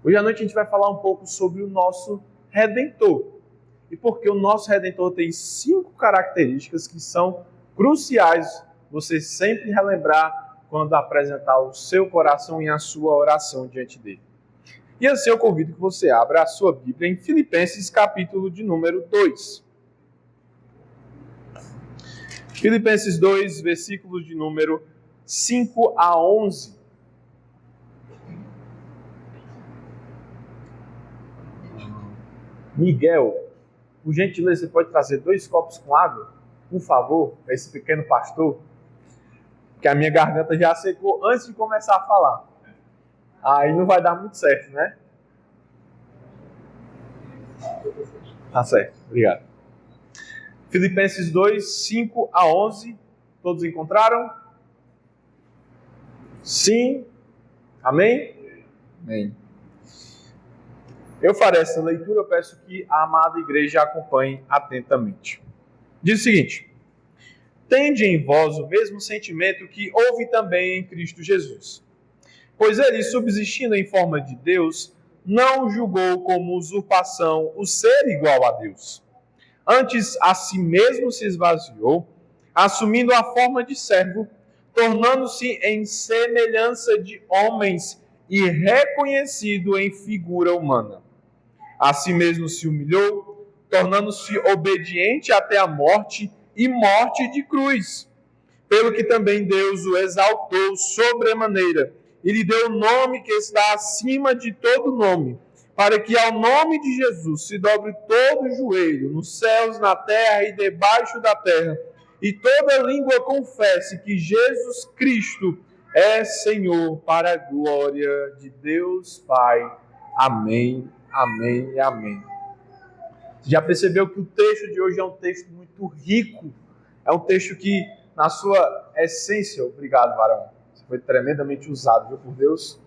Hoje à noite a gente vai falar um pouco sobre o nosso Redentor. E porque o nosso Redentor tem 5 características que são cruciais você sempre relembrar quando apresentar o seu coração e a sua oração diante dele. E assim eu convido que você abra a sua Bíblia em Filipenses, capítulo de número 2. Filipenses 2, versículos de número 5 a 11. Miguel, por gentileza, você pode trazer 2 copos com água, por favor, para esse pequeno pastor? Que a minha garganta já secou antes de começar a falar. Aí não vai dar muito certo, né? Tá certo, obrigado. Filipenses 2, 5 a 11. Todos encontraram? Sim? Amém? Amém. Eu farei essa leitura, eu peço que a amada igreja acompanhe atentamente. Diz o seguinte: tende em vós o mesmo sentimento que houve também em Cristo Jesus. Pois ele, subsistindo em forma de Deus, não julgou como usurpação o ser igual a Deus. Antes, a si mesmo se esvaziou, assumindo a forma de servo, tornando-se em semelhança de homens e reconhecido em figura humana. A si mesmo se humilhou, tornando-se obediente até a morte e morte de cruz. Pelo que também Deus o exaltou sobremaneira e lhe deu o nome que está acima de todo nome, para que ao nome de Jesus se dobre todo o joelho, nos céus, na terra e debaixo da terra, e toda língua confesse que Jesus Cristo é Senhor, para a glória de Deus Pai. Amém, amém e amém. Você já percebeu que o texto de hoje é um texto muito rico, é um texto que, na sua essência, obrigado, varão, você foi tremendamente usado, viu, por Deus.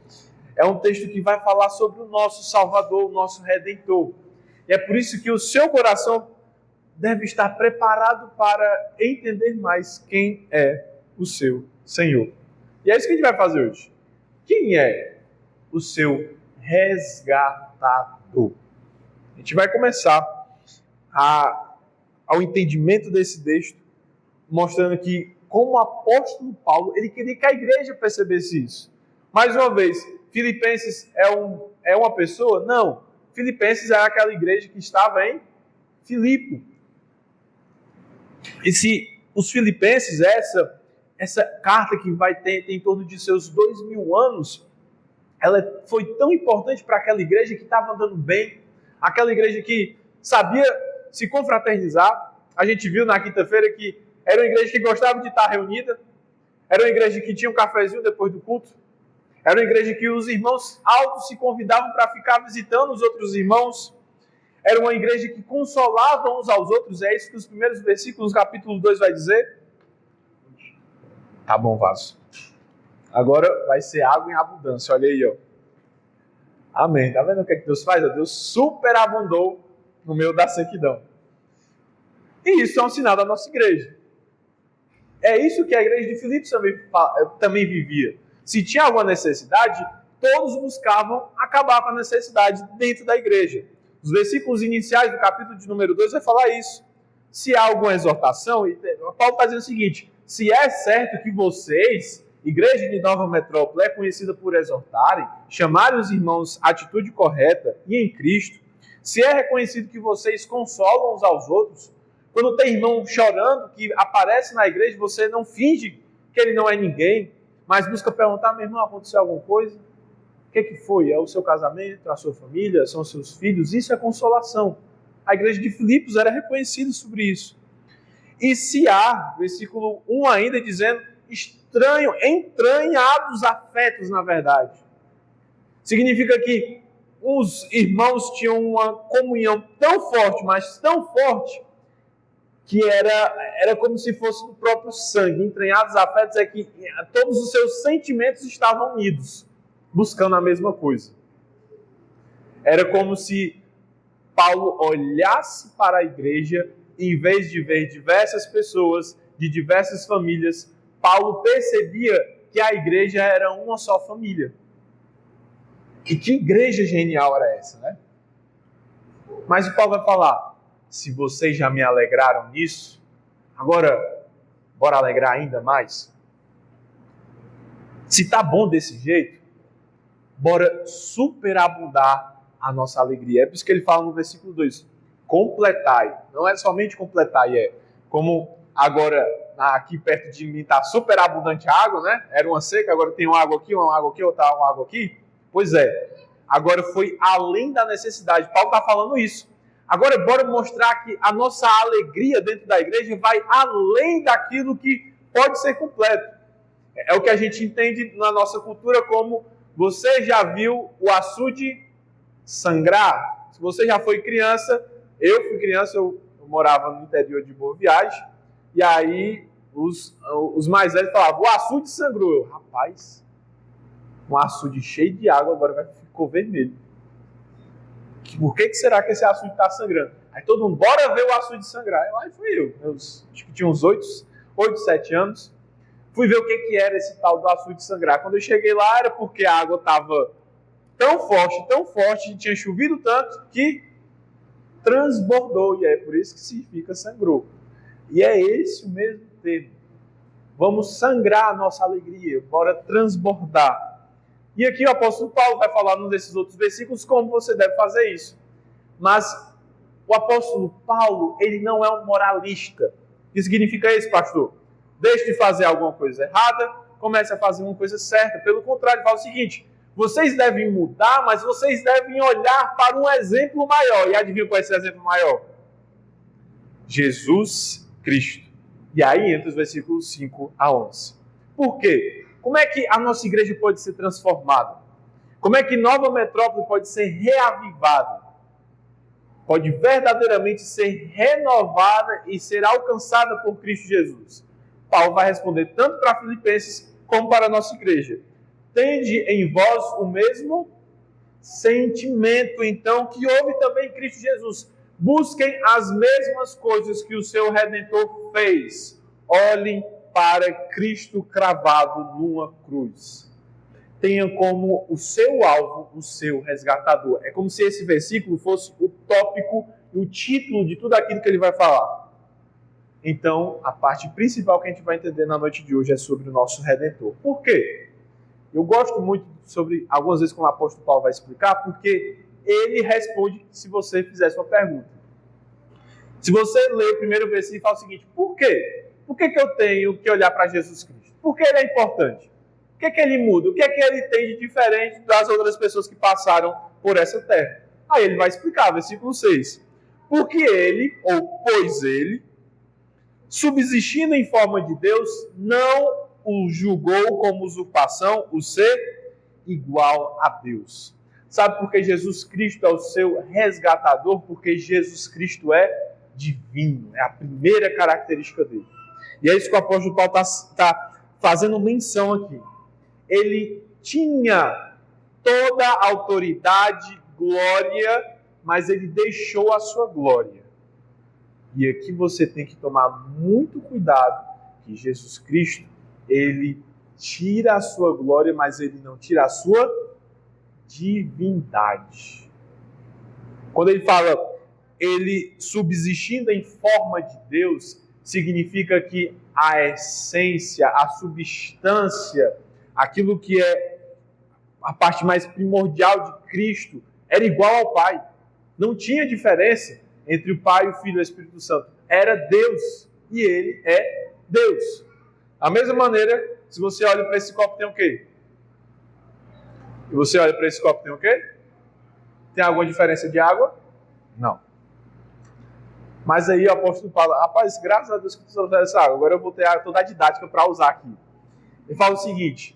É um texto que vai falar sobre o nosso Salvador, o nosso Redentor. E é por isso que o seu coração deve estar preparado para entender mais quem é o seu Senhor. E é isso que a gente vai fazer hoje. Quem é o seu resgatador? A gente vai começar ao entendimento desse texto, mostrando que, como o apóstolo Paulo, ele queria que a igreja percebesse isso. Mais uma vez, Filipenses é uma pessoa? Não. Filipenses era aquela igreja que estava em Filipe. E se os filipenses, essa carta que vai ter em torno de seus 2000 anos, ela foi tão importante para aquela igreja que estava andando bem, aquela igreja que sabia se confraternizar. A gente viu na quinta-feira que era uma igreja que gostava de estar reunida, era uma igreja que tinha um cafezinho depois do culto, era uma igreja que os irmãos altos se convidavam para ficar visitando os outros irmãos, era uma igreja que consolava uns aos outros. É isso que os primeiros versículos do capítulo 2 vai dizer. Tá bom, vaso. Agora vai ser água em abundância, olha aí, ó. Amém. Tá vendo o que é que Deus faz? Deus superabundou no meio da sequidão. E isso é um sinal da nossa igreja. É isso que a igreja de Filipos também vivia. Se tinha alguma necessidade, todos buscavam acabar com a necessidade dentro da igreja. Os versículos iniciais do capítulo de número 2 vai falar isso. Se há alguma exortação, Paulo está dizendo o seguinte: se é certo que vocês, igreja de Nova Metrópole, é conhecida por exortarem, chamarem os irmãos à atitude correta e em Cristo, se é reconhecido que vocês consolam uns aos outros, quando tem irmão chorando que aparece na igreja, você não finge que ele não é ninguém, mas busca perguntar: meu irmão, aconteceu alguma coisa? O que foi? É o seu casamento, a sua família, são os seus filhos? Isso é consolação. A igreja de Filipos era reconhecida sobre isso. E se há, versículo 1 ainda dizendo, entranhados afetos, na verdade. Significa que os irmãos tinham uma comunhão tão forte, mas tão forte, que era como se fosse o próprio sangue. Entranhados afetos é que todos os seus sentimentos estavam unidos, buscando a mesma coisa. Era como se Paulo olhasse para a igreja e, em vez de ver diversas pessoas de diversas famílias, Paulo percebia que a igreja era uma só família. E que igreja genial era essa, né? Mas o Paulo vai falar, se vocês já me alegraram nisso, agora bora alegrar ainda mais? Se tá bom desse jeito, bora superabundar a nossa alegria. É por isso que ele fala no versículo 2, completai. Não é somente completai, é como agora aqui perto de mim está superabundante água, né? Era uma seca, agora tem uma água aqui, outra água aqui. Pois é, agora foi além da necessidade. Paulo está falando isso. Agora bora mostrar que a nossa alegria dentro da igreja vai além daquilo que pode ser completo. É o que a gente entende na nossa cultura como você já viu o açude sangrar? Se você já foi criança, eu fui criança, eu morava no interior de Boa Viagem, e aí os mais velhos falavam, o açude sangrou. Eu, rapaz, um açude cheio de água agora ficou vermelho. Por que será que esse açude está sangrando? Aí todo mundo, bora ver o açude sangrar. Aí fui eu, acho que tinha uns 8, 7 anos. Fui ver o que era esse tal do açude sangrar. Quando eu cheguei lá, era porque a água estava tão forte, tinha chovido tanto, que transbordou. E é por isso que significa sangrou. E é esse o mesmo termo. Vamos sangrar a nossa alegria, bora transbordar. E aqui o apóstolo Paulo vai falar num desses outros versículos como você deve fazer isso. Mas o apóstolo Paulo, ele não é um moralista. O que significa isso, pastor? Deixe de fazer alguma coisa errada, comece a fazer uma coisa certa. Pelo contrário, ele fala o seguinte, vocês devem mudar, mas vocês devem olhar para um exemplo maior. E adivinha qual é esse exemplo maior? Jesus Cristo. E aí entra os versículos 5 a 11. Por quê? Como é que a nossa igreja pode ser transformada? Como é que Nova Metrópole pode ser reavivada? Pode verdadeiramente ser renovada e ser alcançada por Cristo Jesus? Paulo vai responder tanto para Filipenses como para a nossa igreja. Tende em vós o mesmo sentimento, então, que houve também em Cristo Jesus. Busquem as mesmas coisas que o seu Redentor fez. Olhem para Cristo cravado numa cruz. Tenha como o seu alvo o seu resgatador. É como se esse versículo fosse o tópico e o título de tudo aquilo que ele vai falar. Então, a parte principal que a gente vai entender na noite de hoje é sobre o nosso Redentor. Por quê? Eu gosto muito sobre, algumas vezes, como o apóstolo Paulo vai explicar, porque ele responde se você fizer sua pergunta. Se você ler o primeiro versículo e fala o seguinte, por quê? Por que eu tenho que olhar para Jesus Cristo? Por que ele é importante? O que ele muda? O que ele tem de diferente das outras pessoas que passaram por essa terra? Aí ele vai explicar, versículo 6. Porque ele, ou pois ele, subsistindo em forma de Deus, não o julgou como usurpação o ser igual a Deus. Sabe por que Jesus Cristo é o seu resgatador? Porque Jesus Cristo é divino. É a primeira característica dele. E é isso que o apóstolo Paulo está fazendo menção aqui. Ele tinha toda a autoridade, glória, mas ele deixou a sua glória. E aqui você tem que tomar muito cuidado, que Jesus Cristo, ele tira a sua glória, mas ele não tira a sua divindade. Quando ele fala, ele subsistindo em forma de Deus, significa que a essência, a substância, aquilo que é a parte mais primordial de Cristo, era igual ao Pai. Não tinha diferença entre o Pai, o Filho e o Espírito Santo. Era Deus e ele é Deus. Da mesma maneira, se você olha para esse copo, tem o quê? E você olha para esse copo, tem o quê? Tem alguma diferença de água? Não. Mas aí o apóstolo fala, rapaz, graças a Deus que tu trouxe essa água, agora eu vou ter toda a didática para usar aqui. Ele fala o seguinte,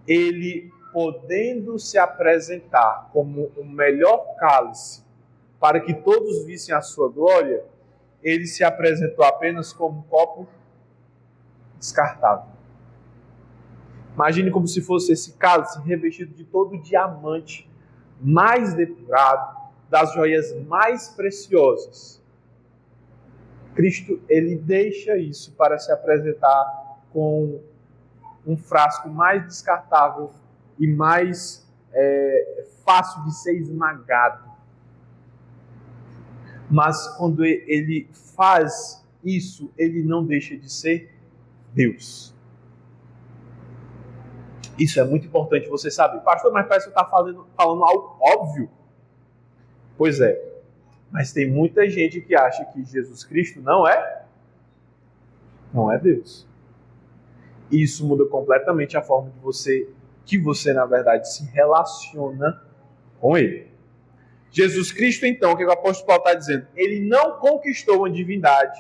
ele podendo se apresentar como o melhor cálice para que todos vissem a sua glória, ele se apresentou apenas como um copo descartável. Imagine como se fosse esse cálice revestido de todo o diamante mais depurado, das joias mais preciosas. Cristo, ele deixa isso para se apresentar com um frasco mais descartável e mais fácil de ser esmagado. Mas quando ele faz isso, ele não deixa de ser Deus. Isso é muito importante você saber. Pastor, mas parece que você está falando algo óbvio. Pois é. Mas tem muita gente que acha que Jesus Cristo não é Deus. E isso muda completamente a forma que você na verdade se relaciona com Ele. Jesus Cristo, então, o que o apóstolo Paulo está dizendo? Ele não conquistou uma divindade.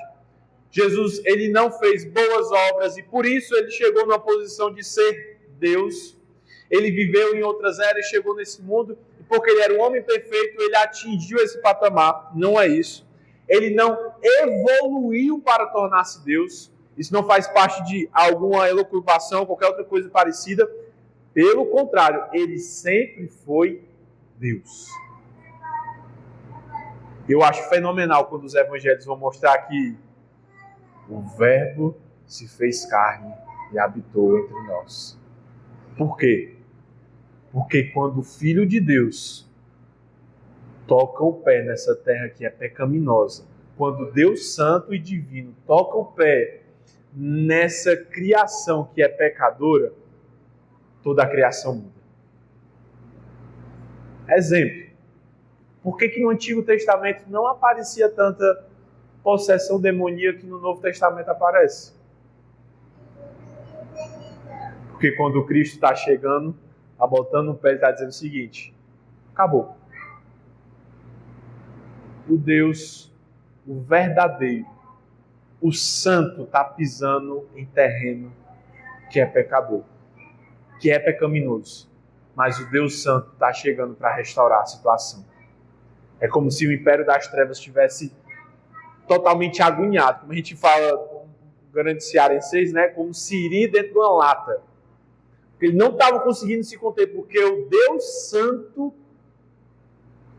Jesus, ele não fez boas obras e por isso ele chegou numa posição de ser Deus. Ele viveu em outras eras, chegou nesse mundo e porque ele era um homem perfeito, ele atingiu esse patamar. Não é isso. Ele não evoluiu para tornar-se Deus. Isso não faz parte de alguma elucubração, qualquer outra coisa parecida. Pelo contrário, ele sempre foi Deus. Eu acho fenomenal quando os evangelhos vão mostrar que o Verbo se fez carne e habitou entre nós. Por quê? Porque quando o Filho de Deus toca o pé nessa terra que é pecaminosa, quando Deus Santo e Divino toca o pé nessa criação que é pecadora, toda a criação muda. Exemplo. Por que no Antigo Testamento não aparecia tanta possessão demoníaca que no Novo Testamento aparece? Porque quando Cristo está chegando, está botando o pé, ele está dizendo o seguinte: acabou. O Deus, o verdadeiro, o santo está pisando em terreno que é pecador, que é pecaminoso. Mas o Deus santo está chegando para restaurar a situação. É como se o império das trevas estivesse totalmente agoniado. Como a gente fala no grande cearense, né? Como siri dentro de uma lata. Ele não estava conseguindo se conter, porque o Deus Santo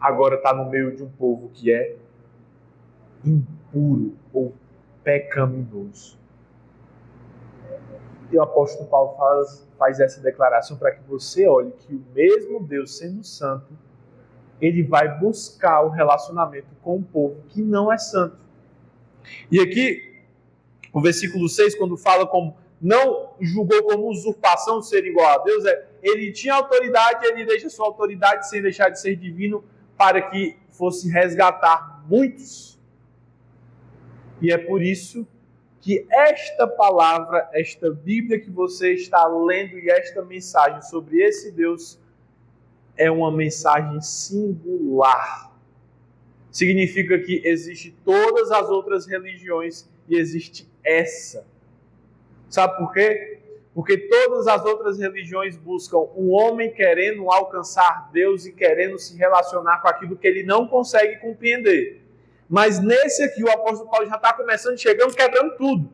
agora está no meio de um povo que é impuro ou pecaminoso. E o apóstolo Paulo faz essa declaração para que você olhe que o mesmo Deus, sendo santo, ele vai buscar o relacionamento com um povo que não é santo. E aqui, o versículo 6, quando fala como não julgou como usurpação ser igual a Deus, ele tinha autoridade, ele deixa sua autoridade sem deixar de ser divino para que fosse resgatar muitos. E é por isso que esta palavra, esta Bíblia que você está lendo e esta mensagem sobre esse Deus é uma mensagem singular. Significa que existe todas as outras religiões e existe essa. Sabe por quê? Porque todas as outras religiões buscam um homem querendo alcançar Deus e querendo se relacionar com aquilo que ele não consegue compreender. Mas nesse aqui, o apóstolo Paulo já está começando, chegando, quebrando tudo.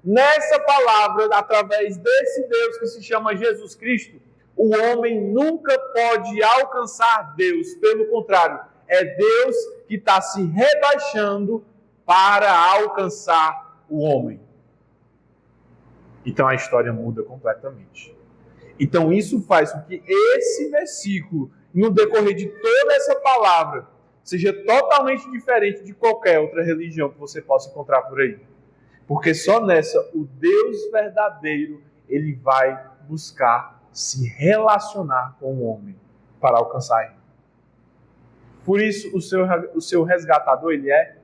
Nessa palavra, através desse Deus que se chama Jesus Cristo, o homem nunca pode alcançar Deus. Pelo contrário, é Deus que está se rebaixando para alcançar o homem. Então a história muda completamente. Então isso faz com que esse versículo, no decorrer de toda essa palavra, seja totalmente diferente de qualquer outra religião que você possa encontrar por aí. Porque só nessa, o Deus verdadeiro, ele vai buscar se relacionar com o homem para alcançar ele. Por isso, o seu resgatador, ele é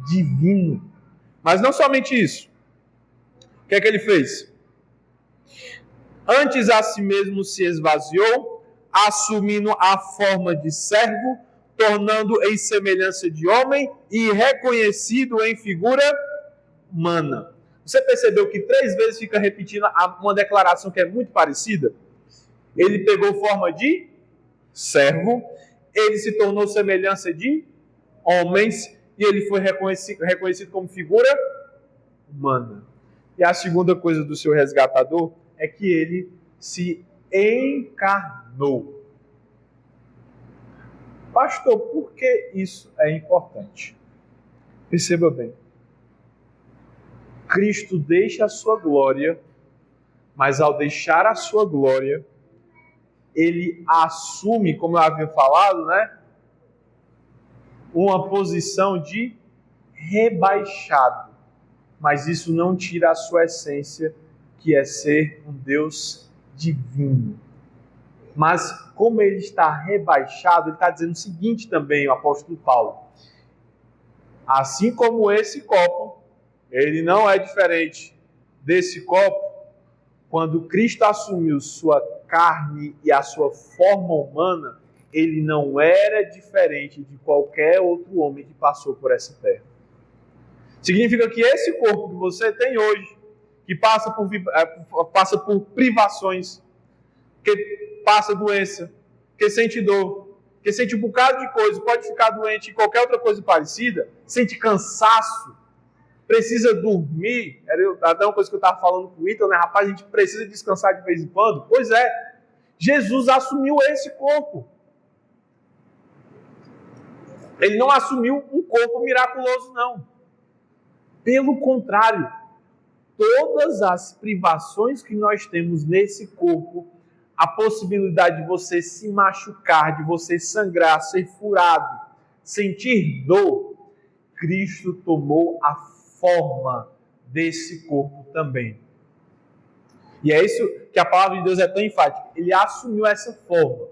divino. Mas não somente isso. O que é que ele fez? Antes a si mesmo se esvaziou, assumindo a forma de servo, tornando em semelhança de homem e reconhecido em figura humana. Você percebeu que 3 vezes fica repetindo uma declaração que é muito parecida? Ele pegou forma de servo, ele se tornou semelhança de homens e ele foi reconhecido como figura humana. E a segunda coisa do seu resgatador é que ele se encarnou. Pastor, por que isso é importante? Perceba bem. Cristo deixa a sua glória, mas ao deixar a sua glória, ele assume, como eu havia falado, né, uma posição de rebaixado. Mas isso não tira a sua essência, que é ser um Deus divino. Mas como ele está rebaixado, ele está dizendo o seguinte também, o apóstolo Paulo. Assim como esse copo, ele não é diferente desse copo. Quando Cristo assumiu sua carne e a sua forma humana, ele não era diferente de qualquer outro homem que passou por essa terra. Significa que esse corpo que você tem hoje, que passa por privações, que passa doença, que sente dor, que sente um bocado de coisa, pode ficar doente em qualquer outra coisa parecida, sente cansaço, precisa dormir. Era até uma coisa que eu estava falando com o Ítalo, né? Rapaz, a gente precisa descansar de vez em quando. Pois é, Jesus assumiu esse corpo. Ele não assumiu um corpo miraculoso, não. Pelo contrário, todas as privações que nós temos nesse corpo, a possibilidade de você se machucar, de você sangrar, ser furado, sentir dor, Cristo tomou a forma desse corpo também. E é isso que a palavra de Deus é tão enfática. Ele assumiu essa forma.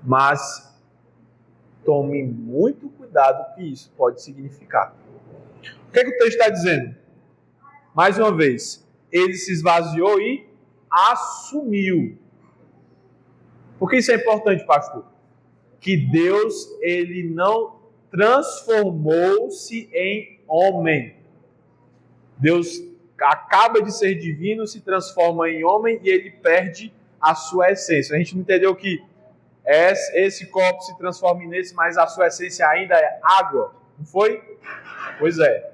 Mas tome muito cuidado com o que isso pode significar. O que é que o texto está dizendo? Mais uma vez, ele se esvaziou e assumiu. Por que isso é importante, pastor? Que Deus, ele não transformou-se em homem. Deus acaba de ser divino, se transforma em homem e ele perde a sua essência. A gente não entendeu que esse copo se transforma nesse, mas a sua essência ainda é água, não foi? Pois é.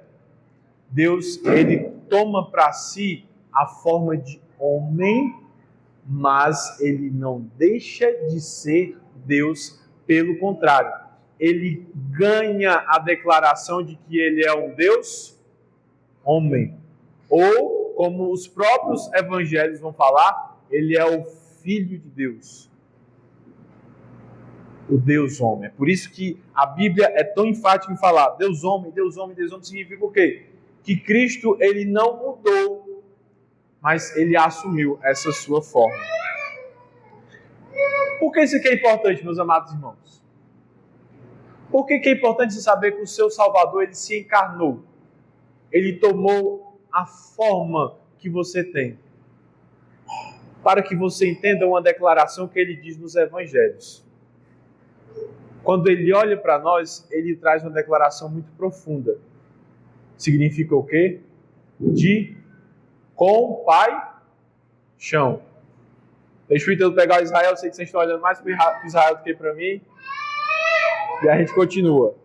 Deus, ele toma para si a forma de homem, mas ele não deixa de ser Deus, pelo contrário. Ele ganha a declaração de que ele é um Deus homem. Ou, como os próprios evangelhos vão falar, ele é o Filho de Deus. O Deus homem. É por isso que a Bíblia é tão enfática em falar Deus homem, Deus homem, Deus homem, significa o quê? Que Cristo, ele não mudou, mas ele assumiu essa sua forma. Por que isso aqui é importante, meus amados irmãos? Por que é importante você saber que o seu Salvador, ele se encarnou? Ele tomou a forma que você tem. Para que você entenda uma declaração que ele diz nos evangelhos. Quando ele olha para nós, ele traz uma declaração muito profunda. Significa o quê? De compaixão. Deixa o Ítalo pegar o Israel, eu sei que vocês estão olhando mais para Israel do que para mim. E a gente continua.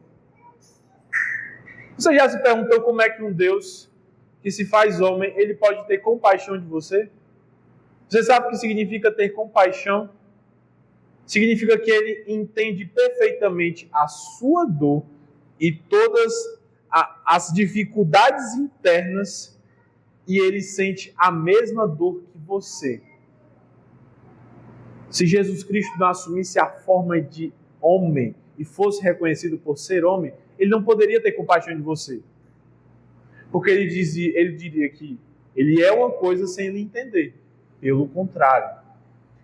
Você já se perguntou como é que um Deus que se faz homem, ele pode ter compaixão de você? Você sabe o que significa ter compaixão? Significa que ele entende perfeitamente a sua dor e todas as dificuldades internas e ele sente a mesma dor que você. Se Jesus Cristo não assumisse a forma de homem e fosse reconhecido por ser homem, ele não poderia ter compaixão de você. Porque ele diria que ele é uma coisa sem ele entender. Pelo contrário,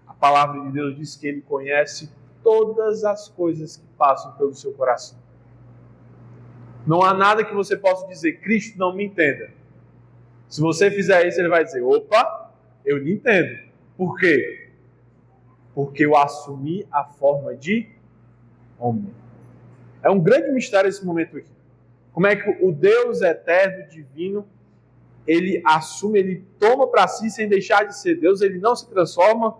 a palavra de Deus diz que ele conhece todas as coisas que passam pelo seu coração. Não há nada que você possa dizer, Cristo não me entenda. Se você fizer isso, ele vai dizer, opa, eu lhe entendo. Por quê? Porque eu assumi a forma de homem. É um grande mistério esse momento aqui. Como é que o Deus eterno, divino, ele assume, ele toma para si sem deixar de ser Deus, ele não se transforma,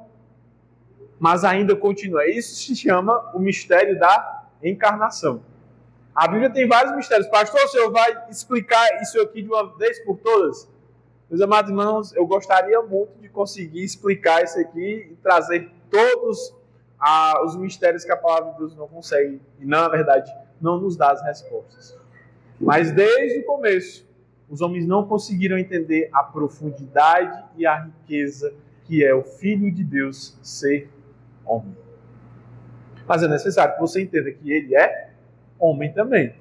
mas ainda continua. Isso se chama o mistério da encarnação. A Bíblia tem vários mistérios. Pastor, o senhor vai explicar isso aqui de uma vez por todas? Meus amados irmãos, eu gostaria muito de conseguir explicar isso aqui e trazer todos os mistérios que a palavra de Deus não consegue e, na verdade, não nos dá as respostas. Mas desde o começo, os homens não conseguiram entender a profundidade e a riqueza que que é o Filho de Deus ser homem. Mas é necessário que você entenda que ele é homem também.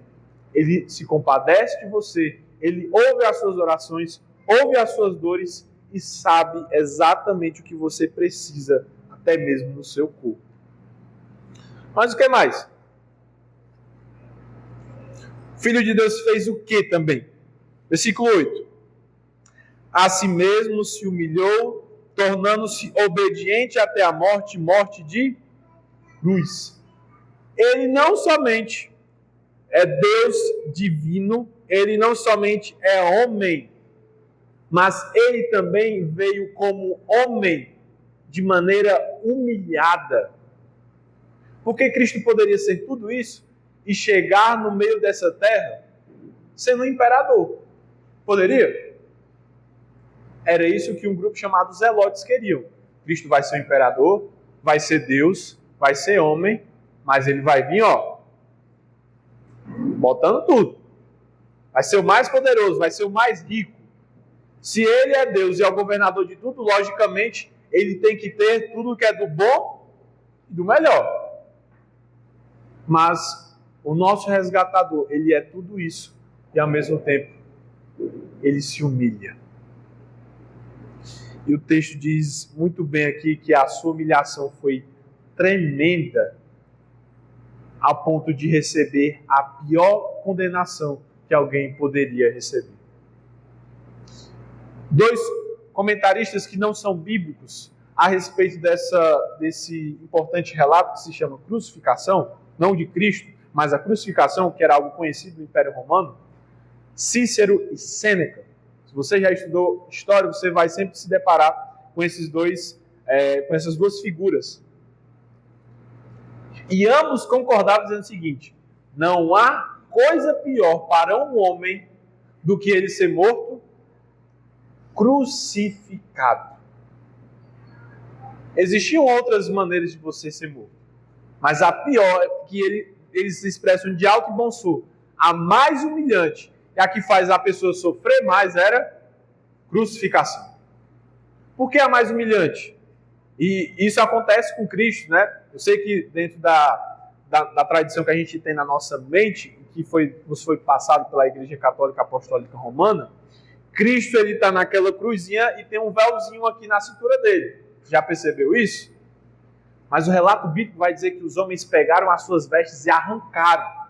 Ele se compadece de você, ele ouve as suas orações, ouve as suas dores e sabe exatamente o que você precisa, até mesmo no seu corpo. Mas o que mais? O Filho de Deus fez o que também? Versículo 8. A si mesmo se humilhou, tornando-se obediente até a morte, morte de cruz. Ele não somente é Deus divino, ele não somente é homem, mas ele também veio como homem de maneira humilhada. Porque Cristo poderia ser tudo isso e chegar no meio dessa terra sendo um imperador. Poderia? Era isso que um grupo chamado Zelotes queriam. Cristo vai ser o imperador, vai ser Deus, vai ser homem, mas ele vai vir, botando tudo. Vai ser o mais poderoso, vai ser o mais rico. Se ele é Deus e é o governador de tudo, logicamente, ele tem que ter tudo que é do bom e do melhor. Mas o nosso resgatador, ele é tudo isso e ao mesmo tempo ele se humilha. E o texto diz muito bem aqui que a sua humilhação foi tremenda, a ponto de receber a pior condenação que alguém poderia receber. Dois comentaristas que não são bíblicos a respeito desse importante relato que se chama crucificação, não de Cristo, mas a crucificação, que era algo conhecido no Império Romano, Cícero e Sêneca. Se você já estudou história, você vai sempre se deparar com essas duas figuras. E ambos concordavam dizendo o seguinte: não há coisa pior para um homem do que ele ser morto crucificado. Existiam outras maneiras de você ser morto, mas a pior é que eles se expressam de alto e bom som. A mais humilhante e a que faz a pessoa sofrer mais era crucificação. Por que a mais humilhante? E isso acontece com Cristo, né? Eu sei que dentro da tradição que a gente tem na nossa mente, que nos foi passado pela Igreja Católica Apostólica Romana, Cristo ele está naquela cruzinha e tem um véuzinho aqui na cintura dele. Já percebeu isso? Mas o relato bíblico vai dizer que os homens pegaram as suas vestes e arrancaram. A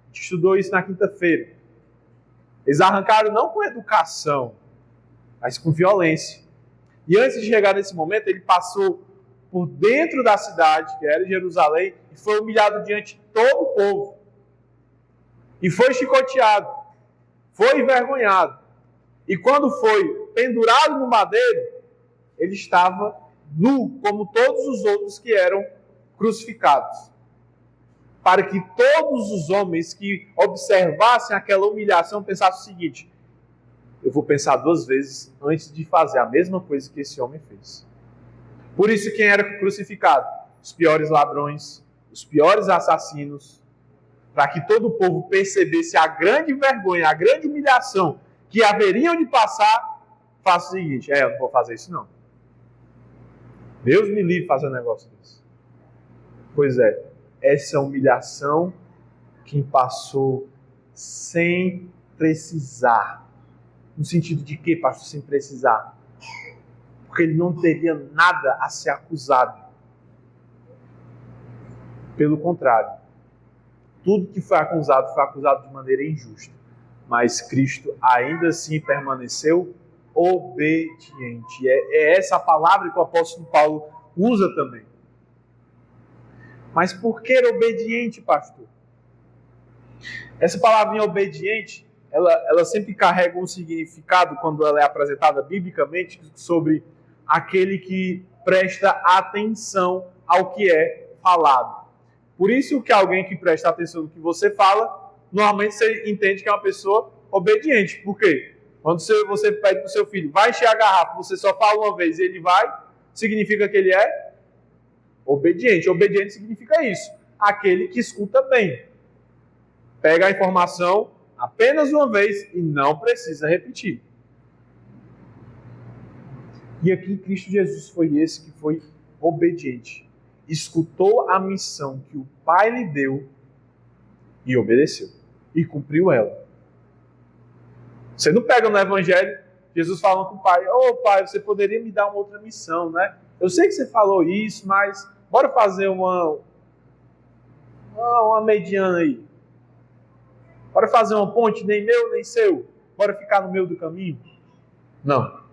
gente estudou isso na quinta-feira. Eles arrancaram não com educação, mas com violência. E antes de chegar nesse momento, ele passou por dentro da cidade, que era Jerusalém, e foi humilhado diante de todo o povo. E foi chicoteado, foi envergonhado. E quando foi pendurado no madeiro, ele estava nu, como todos os outros que eram crucificados. Para que todos os homens que observassem aquela humilhação pensassem o seguinte: eu vou pensar duas vezes antes de fazer a mesma coisa que esse homem fez. Por isso, quem era crucificado? Os piores ladrões, os piores assassinos, para que todo o povo percebesse a grande vergonha, a grande humilhação que haveriam de passar. Faça o seguinte: eu não vou fazer isso não. Deus me livre de fazer um negócio desse. Pois é, essa humilhação quem passou sem precisar. No sentido de que, pastor, sem precisar? Porque ele não teria nada a ser acusado. Pelo contrário, tudo que foi acusado de maneira injusta. Mas Cristo ainda assim permaneceu obediente. É essa a palavra que o apóstolo Paulo usa também. Mas por que obediente, pastor? Essa palavrinha obediente, ela sempre carrega um significado quando ela é apresentada biblicamente sobre aquele que presta atenção ao que é falado. Por isso que alguém que presta atenção no que você fala, normalmente você entende que é uma pessoa obediente. Por quê? Quando você pede para o seu filho, vai encher a garrafa, você só fala uma vez e ele vai, significa que ele é obediente. Obediente significa isso, aquele que escuta bem. Pega a informação apenas uma vez e não precisa repetir. E aqui Cristo Jesus foi esse que foi obediente. Escutou a missão que o Pai lhe deu e obedeceu. E cumpriu ela. Você não pega no Evangelho Jesus falando com o Pai: ô Pai, você poderia me dar uma outra missão, né? Eu sei que você falou isso, mas bora fazer uma mediana aí. Bora fazer uma ponte, nem meu, nem seu. Bora ficar no meio do caminho. Não.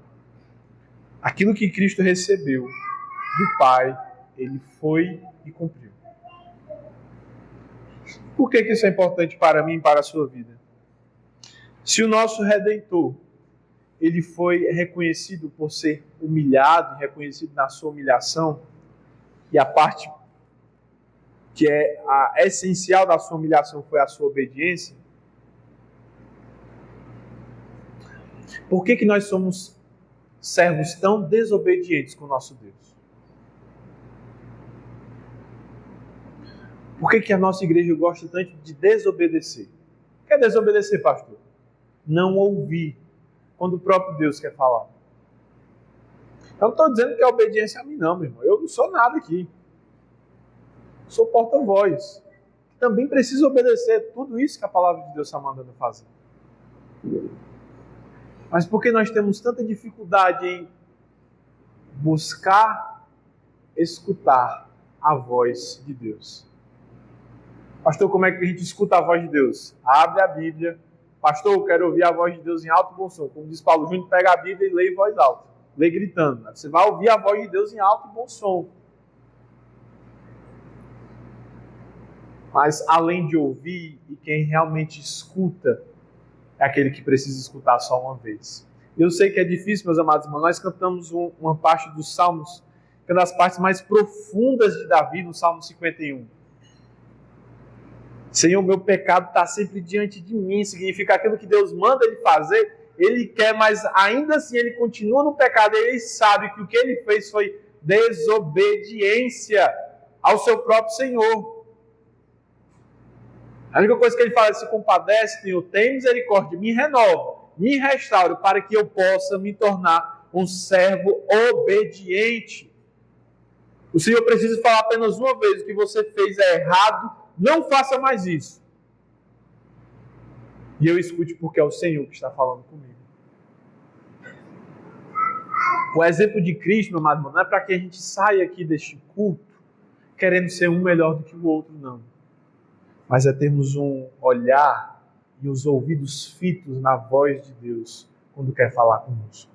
Aquilo que Cristo recebeu do Pai, Ele foi e cumpriu. Por que isso é importante para mim e para a sua vida? Se o nosso Redentor, Ele foi reconhecido por ser humilhado, reconhecido na sua humilhação, e a parte que é a essencial da sua humilhação foi a sua obediência, por que nós somos servos tão desobedientes com o nosso Deus? Por que a nossa igreja gosta tanto de desobedecer? O que é desobedecer, pastor? Não ouvir quando o próprio Deus quer falar. Eu não estou dizendo que é obediência a mim, não, meu irmão. Eu não sou nada aqui. Sou porta-voz. Também preciso obedecer tudo isso que a palavra de Deus está mandando fazer. Mas por que nós temos tanta dificuldade em buscar escutar a voz de Deus? Pastor, como é que a gente escuta a voz de Deus? Abre a Bíblia. Pastor, eu quero ouvir a voz de Deus em alto e bom som. Como diz Paulo Júnior, pega a Bíblia e lê em voz alta. Lê gritando. Você vai ouvir a voz de Deus em alto e bom som. Mas além de ouvir, e quem realmente escuta, é aquele que precisa escutar só uma vez. Eu sei que é difícil, meus amados irmãos. Nós cantamos uma parte dos Salmos, que é uma das partes mais profundas de Davi, no Salmo 51. Senhor, meu pecado está sempre diante de mim. Significa aquilo que Deus manda ele fazer, ele quer, mas ainda assim ele continua no pecado. Ele sabe que o que ele fez foi desobediência ao seu próprio Senhor. A única coisa que ele fala é: se compadece, Senhor, tem misericórdia, me renova, me restaure, para que eu possa me tornar um servo obediente. O Senhor precisa falar apenas uma vez: o que você fez é errado, não faça mais isso. E eu escute, porque é o Senhor que está falando comigo. O exemplo de Cristo, meu amado, não é para que a gente saia aqui deste culto querendo ser um melhor do que o outro, não. Mas é termos um olhar e os ouvidos fitos na voz de Deus quando quer falar conosco.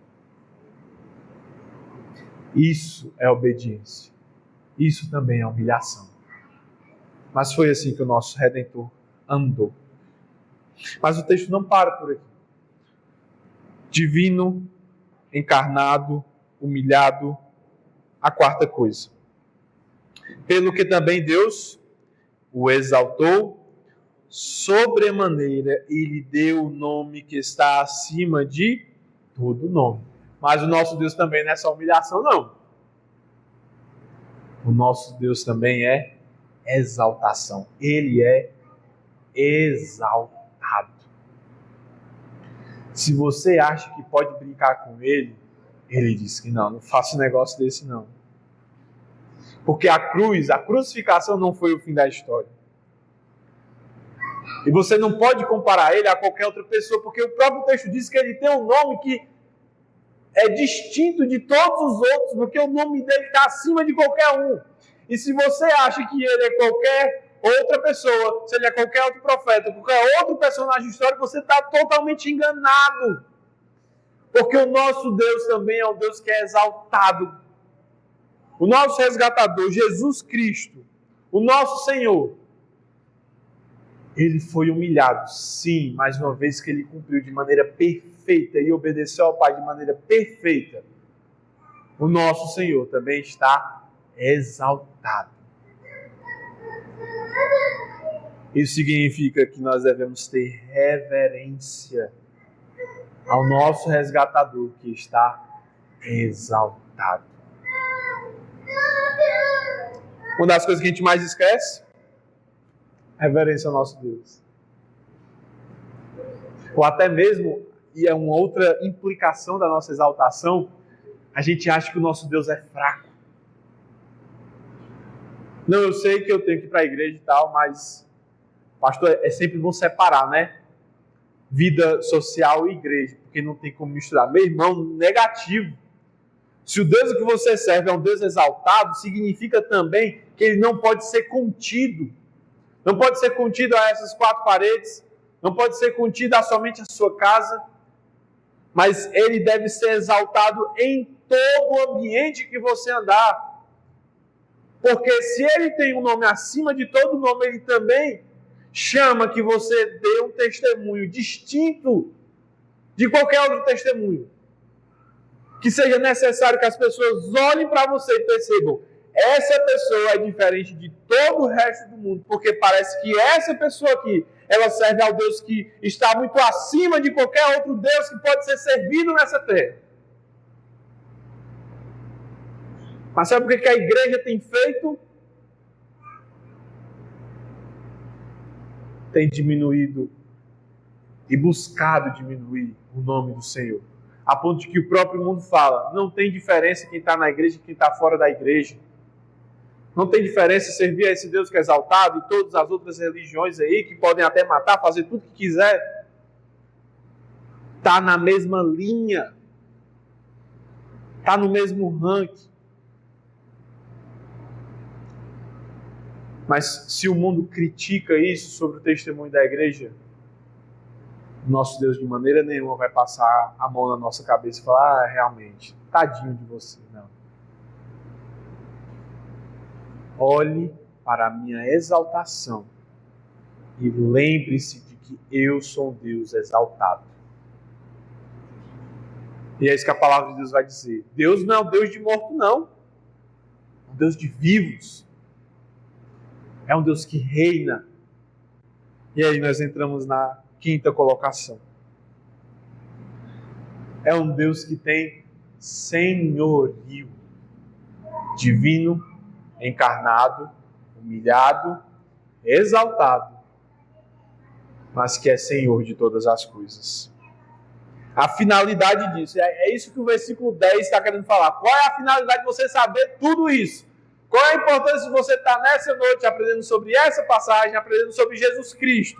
Isso é obediência. Isso também é humilhação. Mas foi assim que o nosso Redentor andou. Mas o texto não para por aqui. Divino, encarnado, humilhado, a quarta coisa. Pelo que também Deus o exaltou sobremaneira e lhe deu o nome que está acima de todo nome. Mas o nosso Deus também não é só humilhação, não. O nosso Deus também é exaltação. Ele é exaltado. Se você acha que pode brincar com ele, ele diz que não faço um negócio desse não. Porque a crucificação não foi o fim da história. E você não pode comparar ele a qualquer outra pessoa, porque o próprio texto diz que ele tem um nome que é distinto de todos os outros, porque o nome dele está acima de qualquer um. E se você acha que ele é qualquer outra pessoa, se ele é qualquer outro profeta, qualquer outro personagem histórico, você está totalmente enganado. Porque o nosso Deus também é um Deus que é exaltado. O nosso resgatador, Jesus Cristo, o nosso Senhor, ele foi humilhado, sim, mais uma vez que ele cumpriu de maneira perfeita e obedeceu ao Pai de maneira perfeita. O nosso Senhor também está exaltado. Isso significa que nós devemos ter reverência ao nosso resgatador que está exaltado. Uma das coisas que a gente mais esquece, reverência ao nosso Deus. Ou até mesmo, e é uma outra implicação da nossa exaltação, A gente acha que o nosso Deus é fraco. Não, eu sei que eu tenho que ir para a igreja e tal, mas, pastor, é sempre bom separar, né? Vida social e igreja, porque não tem como misturar. Meu irmão, negativo. Se o Deus que você serve é um Deus exaltado, significa também que ele não pode ser contido. Não pode ser contido a essas 4 paredes, não pode ser contido a somente a sua casa, mas ele deve ser exaltado em todo o ambiente que você andar. Porque se ele tem um nome acima de todo nome, ele também chama que você dê um testemunho distinto de qualquer outro testemunho. Que seja necessário que as pessoas olhem para você e percebam: essa pessoa é diferente de todo o resto do mundo, porque parece que essa pessoa aqui, ela serve ao Deus que está muito acima de qualquer outro Deus que pode ser servido nessa terra. Mas sabe o que a igreja tem feito? Tem diminuído e buscado diminuir o nome do Senhor. A ponto de que o próprio mundo fala: não tem diferença quem está na igreja e quem está fora da igreja. Não tem diferença servir a esse Deus que é exaltado e todas as outras religiões aí que podem até matar, fazer tudo que quiser. Está na mesma linha. Está no mesmo ranking. Mas se o mundo critica isso sobre o testemunho da igreja, nosso Deus de maneira nenhuma vai passar a mão na nossa cabeça e falar: realmente, tadinho de você. Não. Olhe para a minha exaltação e lembre-se de que eu sou um Deus exaltado. E é isso que a palavra de Deus vai dizer. Deus não é um Deus de morto, não. É um Deus de vivos. É um Deus que reina. E aí nós entramos na 5ª colocação. É um Deus que tem senhorio. Divino, encarnado, humilhado, exaltado, mas que é Senhor de todas as coisas. A finalidade disso, é isso que o versículo 10 está querendo falar. Qual é a finalidade de você saber tudo isso? Qual é a importância de você estar nessa noite aprendendo sobre essa passagem, aprendendo sobre Jesus Cristo?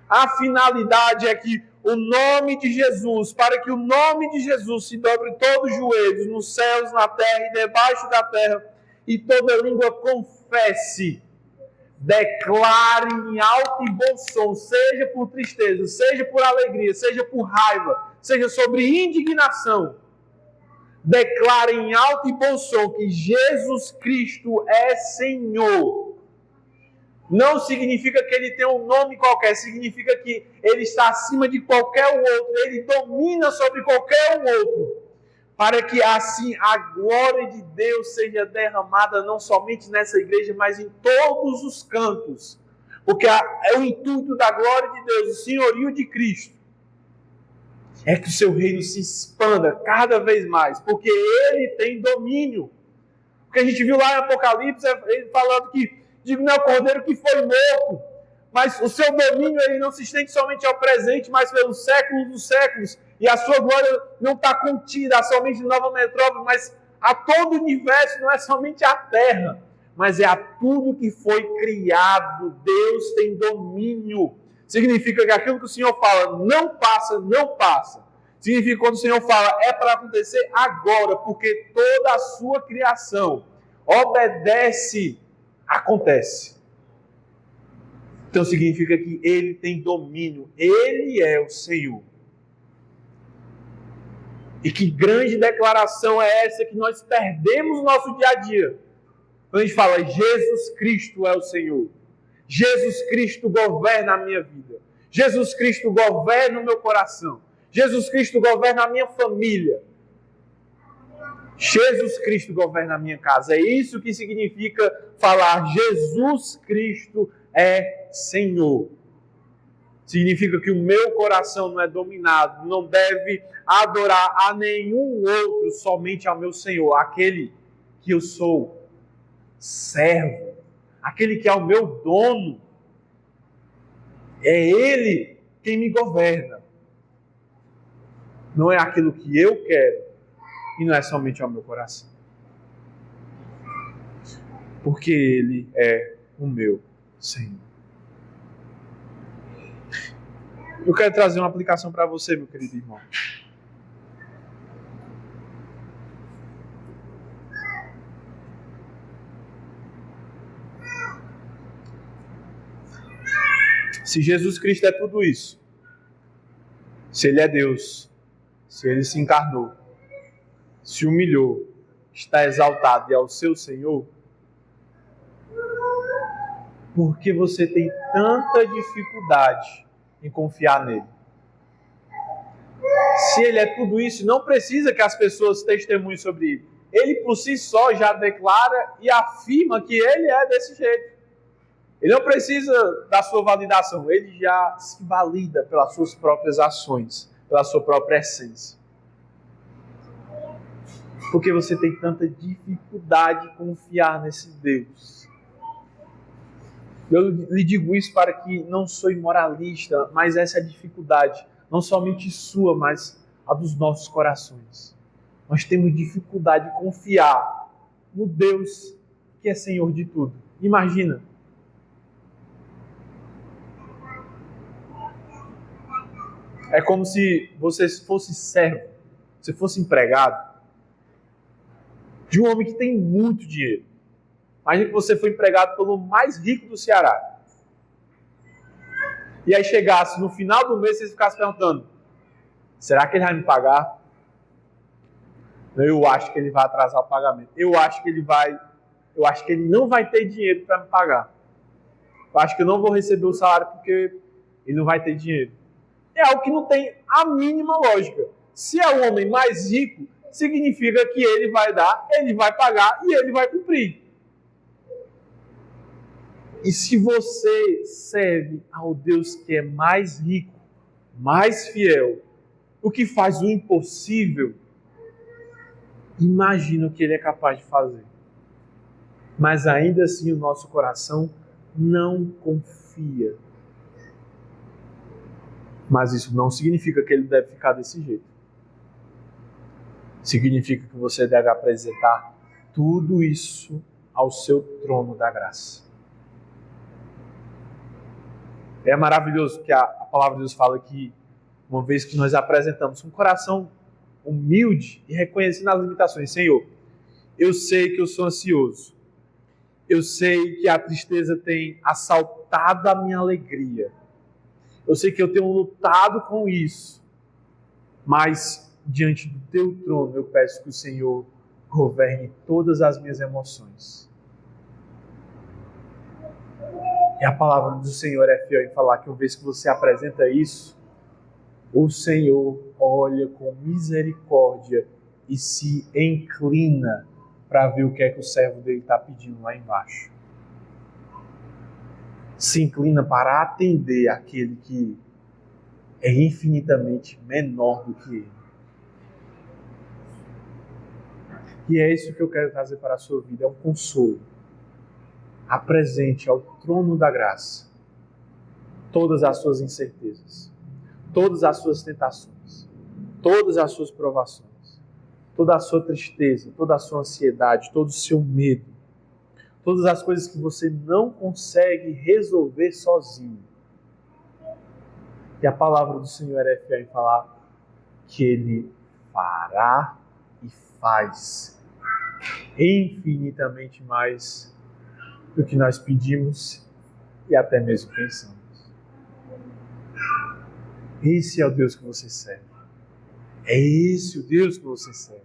A finalidade é que o nome de Jesus, para que o nome de Jesus se dobre todos os joelhos, nos céus, na terra e debaixo da terra, e toda língua confesse, declare em alto e bom som, seja por tristeza, seja por alegria, seja por raiva, seja sobre indignação, declare em alto e bom som que Jesus Cristo é Senhor. Não significa que ele tem um nome qualquer, significa que ele está acima de qualquer outro, ele domina sobre qualquer outro, para que assim a glória de Deus seja derramada não somente nessa igreja, mas em todos os cantos. Porque é o intuito da glória de Deus, o senhorio de Cristo, é que o seu reino se expanda cada vez mais, porque ele tem domínio. Porque a gente viu lá em Apocalipse, ele falando que digno é o cordeiro que foi morto, mas o seu domínio ele não se estende somente ao presente, mas pelos séculos dos séculos, e a sua glória não está contida a somente Nova Metrópole, mas a todo o universo, não é somente a terra, mas é a tudo que foi criado. Deus tem domínio. Significa que aquilo que o Senhor fala não passa, não passa. Significa que quando o Senhor fala é para acontecer agora, porque toda a sua criação obedece, acontece. Então significa que ele tem domínio, ele é o Senhor. E que grande declaração é essa que nós perdemos no nosso dia a dia. Quando a gente fala, Jesus Cristo é o Senhor. Jesus Cristo governa a minha vida. Jesus Cristo governa o meu coração. Jesus Cristo governa a minha família. Jesus Cristo governa a minha casa. É isso que significa falar Jesus Cristo é Senhor. Significa que o meu coração não é dominado, não deve adorar a nenhum outro, somente ao meu Senhor, aquele que eu sou servo, aquele que é o meu dono. É Ele quem me governa. Não é aquilo que eu quero e não é somente ao meu coração. Porque Ele é o meu Senhor. Eu quero trazer uma aplicação para você, meu querido irmão. Se Jesus Cristo é tudo isso, se Ele é Deus, se Ele se encarnou, se humilhou, está exaltado e é o seu Senhor, por que você tem tanta dificuldade em confiar nele? Se Ele é tudo isso, não precisa que as pessoas testemunhem sobre Ele. Ele por si só já declara e afirma que Ele é desse jeito. Ele não precisa da sua validação, Ele já se valida pelas suas próprias ações, pela sua própria essência. Por que você tem tanta dificuldade em confiar nesse Deus? Eu lhe digo isso para que não sou imoralista, mas essa é a dificuldade, não somente sua, mas a dos nossos corações. Nós temos dificuldade de confiar no Deus que é Senhor de tudo. Imagina. É como se você fosse servo, você fosse empregado de um homem que tem muito dinheiro. Imagina que você foi empregado pelo mais rico do Ceará. E aí chegasse no final do mês e você ficasse perguntando: será que ele vai me pagar? Eu acho que ele vai atrasar o pagamento. Eu acho que ele não vai ter dinheiro para me pagar. Eu acho que eu não vou receber o salário porque ele não vai ter dinheiro. É algo que não tem a mínima lógica. Se é o homem mais rico, significa que ele vai dar, ele vai pagar e ele vai cumprir. E se você serve ao Deus que é mais rico, mais fiel, o que faz o impossível, imagina o que Ele é capaz de fazer. Mas ainda assim o nosso coração não confia. Mas isso não significa que Ele deve ficar desse jeito. Significa que você deve apresentar tudo isso ao seu trono da graça. É maravilhoso que a palavra de Deus fala que, uma vez que nós apresentamos um coração humilde e reconhecendo as limitações, Senhor, eu sei que eu sou ansioso, eu sei que a tristeza tem assaltado a minha alegria, eu sei que eu tenho lutado com isso, mas diante do teu trono eu peço que o Senhor governe todas as minhas emoções. E a palavra do Senhor é fiel em falar que uma vez que você apresenta isso, o Senhor olha com misericórdia e se inclina para ver o que é que o servo dele está pedindo lá embaixo. Se inclina para atender aquele que é infinitamente menor do que ele. E é isso que eu quero trazer para a sua vida, é um consolo. Apresente ao trono da graça todas as suas incertezas, todas as suas tentações, todas as suas provações, toda a sua tristeza, toda a sua ansiedade, todo o seu medo, todas as coisas que você não consegue resolver sozinho. E a palavra do Senhor é fiel em falar que Ele fará e faz infinitamente mais do que nós pedimos e até mesmo pensamos. Esse é o Deus que você serve. É esse o Deus que você serve.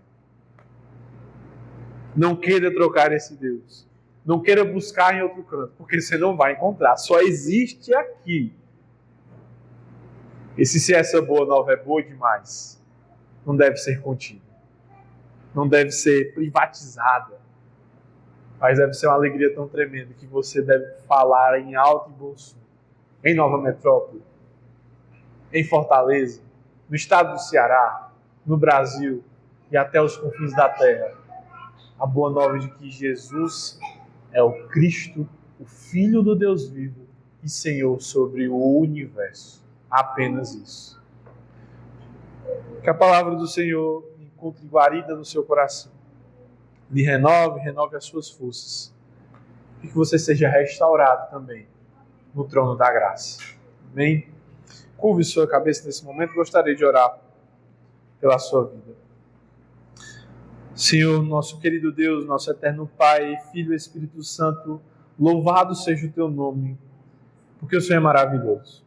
Não queira trocar esse Deus. Não queira buscar em outro canto, porque você não vai encontrar. Só existe aqui. E se essa boa nova é boa demais, não deve ser contida. Não deve ser privatizada. Mas deve ser uma alegria tão tremenda que você deve falar em alto e bom som. Em Nova Metrópole, em Fortaleza, no estado do Ceará, no Brasil e até os confins da terra. A boa nova de que Jesus é o Cristo, o Filho do Deus vivo e Senhor sobre o universo. Apenas isso. Que a palavra do Senhor encontre guarida no seu coração. Lhe renove as suas forças. E que você seja restaurado também no trono da graça. Amém? Curve sua cabeça nesse momento. Gostaria de orar pela sua vida. Senhor, nosso querido Deus, nosso eterno Pai, Filho e Espírito Santo, louvado seja o teu nome, porque o Senhor é maravilhoso.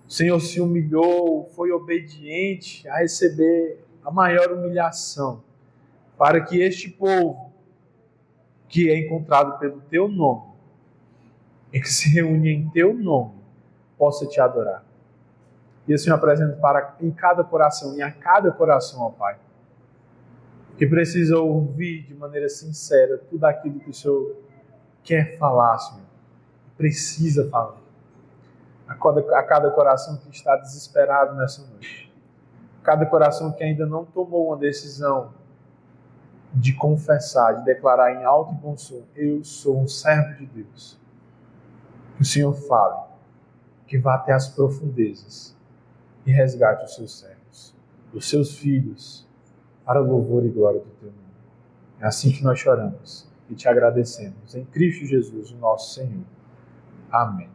O Senhor se humilhou, foi obediente a receber a maior humilhação, para que este povo, que é encontrado pelo teu nome, e que se reúne em teu nome, possa te adorar. E assim eu apresento em cada coração, e a cada coração, ó Pai, que precisa ouvir de maneira sincera tudo aquilo que o Senhor quer falar, Senhor. Precisa falar. A cada coração que está desesperado nessa noite. A cada coração que ainda não tomou uma decisão de confessar, de declarar em alto e bom som: eu sou um servo de Deus. Que o Senhor fale, que vá até as profundezas e resgate os seus servos, os seus filhos, para o louvor e glória do teu nome. É assim que nós choramos e te agradecemos. Em Cristo Jesus, o nosso Senhor. Amém.